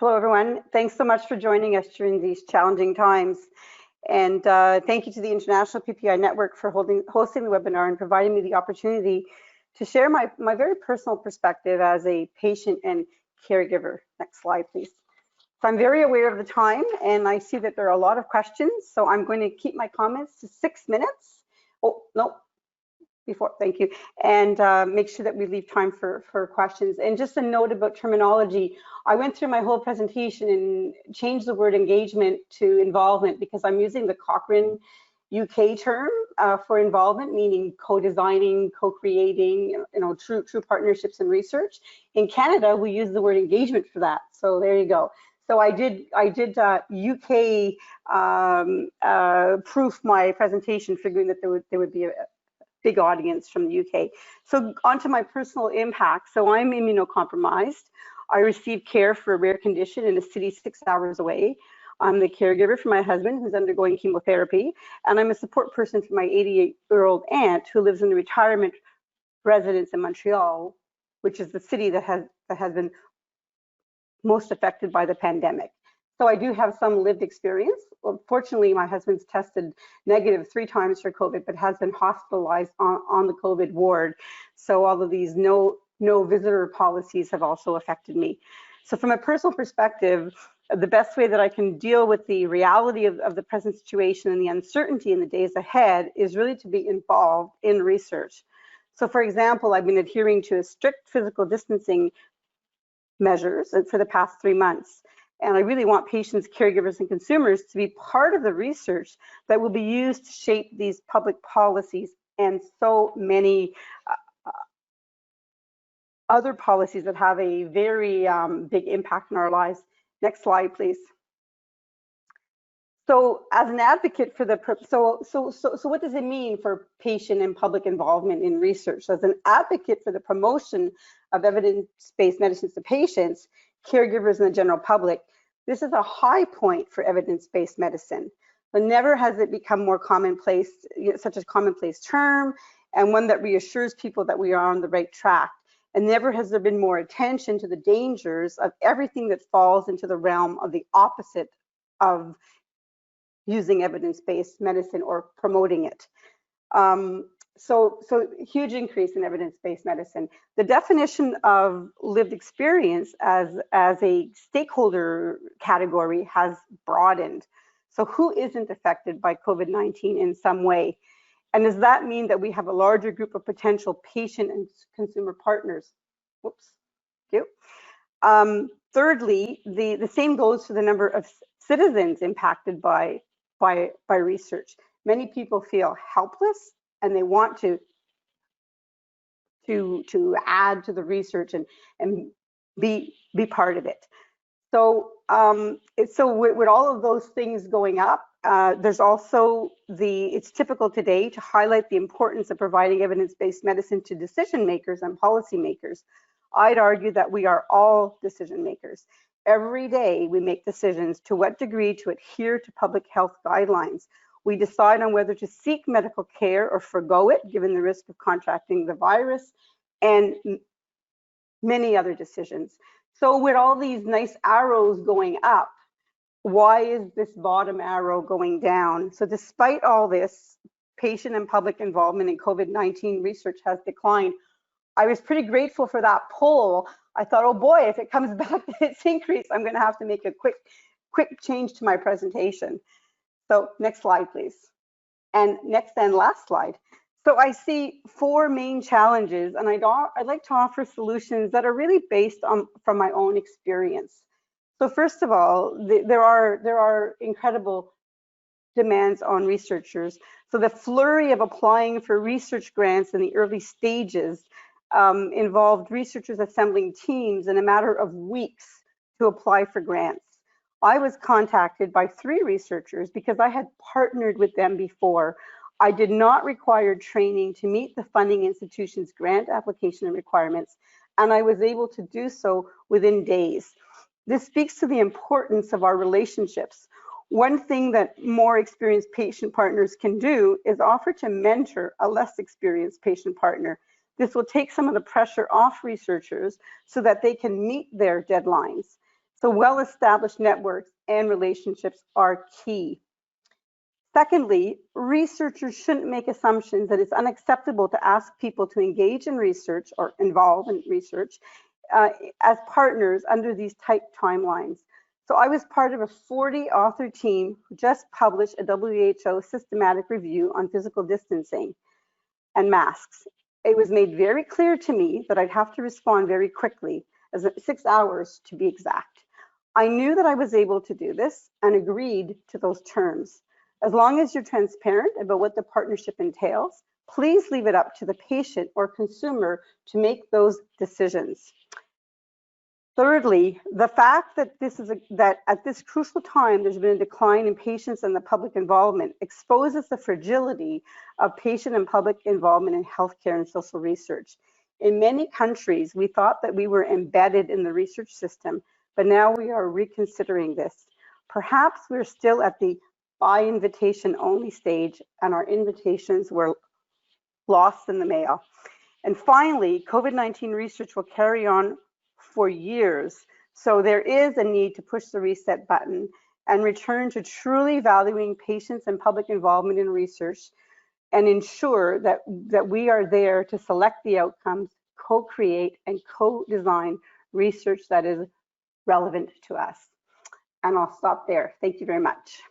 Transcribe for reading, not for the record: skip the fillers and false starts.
Hello, everyone. Thanks so much for joining us during these challenging times. And thank you to the International PPI Network for hosting the webinar and providing me the opportunity to share my very personal perspective as a patient and caregiver. Next slide, please. So I'm very aware of the time, and I see that there are a lot of questions, so I'm going to keep my comments to 6 minutes. Oh, no. Thank you, and make sure that we leave time for questions. And just a note about terminology, I went through my whole presentation and changed the word engagement to involvement because I'm using the Cochrane UK term for involvement, meaning co-designing, co-creating, true partnerships in research. In Canada, we use the word engagement for that. So there you go. So I did UK proof my presentation, figuring that there would be a big audience from the UK. So onto my personal impact. So I'm immunocompromised. I receive care for a rare condition in a city 6 hours away. I'm the caregiver for my husband who's undergoing chemotherapy, and I'm a support person for my 88-year-old aunt who lives in a retirement residence in Montreal, which is the city that has been most affected by the pandemic. So I do have some lived experience. Well, fortunately, my husband's tested negative 3 times for COVID, but has been hospitalized on the COVID ward. So all of these no visitor policies have also affected me. So from a personal perspective, the best way that I can deal with the reality of the present situation and the uncertainty in the days ahead is really to be involved in research. So for example, I've been adhering to a strict physical distancing measures for the past 3 months. And I really want patients, caregivers, and consumers to be part of the research that will be used to shape these public policies and so many other policies that have a very big impact on our lives. Next slide, please. So as an advocate for the, so what does it mean for patient and public involvement in research? So as an advocate for the promotion of evidence-based medicines to patients, caregivers, and the general public, this is a high point for evidence-based medicine. But never has it become more commonplace, such a commonplace term, and one that reassures people that we are on the right track. And never has there been more attention to the dangers of everything that falls into the realm of the opposite of using evidence-based medicine or promoting it. So huge increase in evidence-based medicine. The definition of lived experience as a stakeholder category has broadened. So who isn't affected by COVID-19 in some way? And does that mean that we have a larger group of potential patient and consumer partners? Whoops, thank you. Thirdly, the same goes for the number of citizens impacted by research. Many people feel helpless and they want to add to the research and be part of it. So with all of those things going up, there's also it's typical today to highlight the importance of providing evidence-based medicine to decision makers and policy makers. I'd argue that we are all decision makers. Every day we make decisions to what degree to adhere to public health guidelines. We decide on whether to seek medical care or forgo it, given the risk of contracting the virus, and many other decisions. So with all these nice arrows going up, why is this bottom arrow going down? So despite all this, patient and public involvement in COVID-19 research has declined. I was pretty grateful for that poll. I thought, oh boy, if it comes back to its increase, I'm going to have to make a quick change to my presentation. So next slide, please. And next and last slide. So I see 4 main challenges, and I'd like to offer solutions that are really based from my own experience. So first of all, there are incredible demands on researchers. So the flurry of applying for research grants in the early stages involved researchers assembling teams in a matter of weeks to apply for grants. I was contacted by 3 researchers because I had partnered with them before. I did not require training to meet the funding institution's grant application and requirements, and I was able to do so within days. This speaks to the importance of our relationships. One thing that more experienced patient partners can do is offer to mentor a less experienced patient partner. This will take some of the pressure off researchers so that they can meet their deadlines. So well-established networks and relationships are key. Secondly, researchers shouldn't make assumptions that it's unacceptable to ask people to engage in research or involve in research as partners under these tight timelines. So I was part of a 40-author team who just published a WHO systematic review on physical distancing and masks. It was made very clear to me that I'd have to respond very quickly, as 6 hours to be exact. I knew that I was able to do this and agreed to those terms. As long as you're transparent about what the partnership entails, please leave it up to the patient or consumer to make those decisions. Thirdly, the fact that that at this crucial time there's been a decline in patients and the public involvement exposes the fragility of patient and public involvement in healthcare and social research. In many countries, we thought that we were embedded in the research system, but now we are reconsidering this. Perhaps we're still at the by invitation only stage and our invitations were lost in the mail. And finally, COVID-19 research will carry on for years. So there is a need to push the reset button and return to truly valuing patients and public involvement in research and ensure that we are there to select the outcomes, co-create and co-design research that is relevant to us. And I'll stop there. Thank you very much.